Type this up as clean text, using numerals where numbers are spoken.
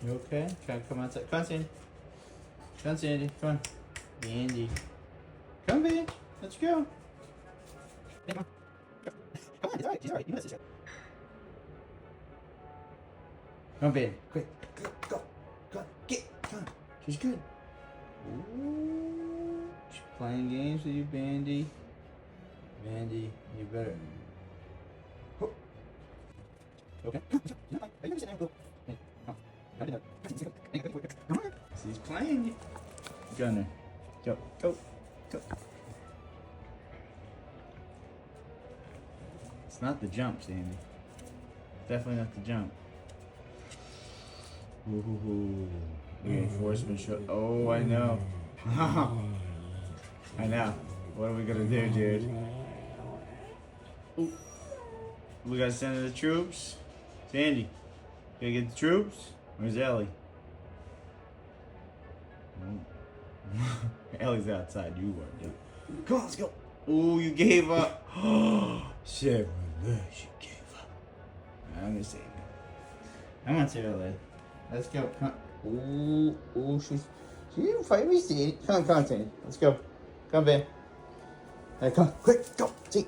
You okay? Try to come outside. Come on, Sandy. Come on, Sandy. Come on. Bandy. Come, baby. Let's go. Come on. Come on, it's alright. She's alright. You know this shit. Come on, baby. Quick. Go. Go. Get. Come on. She's good. Ooh. She's playing games with you, Bandy. Bandy, you better. Oh. Okay. Are you sitting there? Come on. She's playing. Gunner. Go. Go. Go. It's not the jump, Sandy. Definitely not the jump. Ooh. Reinforcement show. Oh, I know. I know. What are we gonna do, dude? Ooh. We gotta send in the troops. Sandy, gotta get the troops? Where's Ellie? Ellie's outside. You were. Yeah. Come on, let's go. Ooh, you gave up. Shit, she gave up. I'm gonna save her. I'm gonna save Ellie. Let's go. Come on. Ooh, she didn't fight me, Sandy. Come on, Sandy. Let's go. Come, babe. Hey, come on, quick, go. See.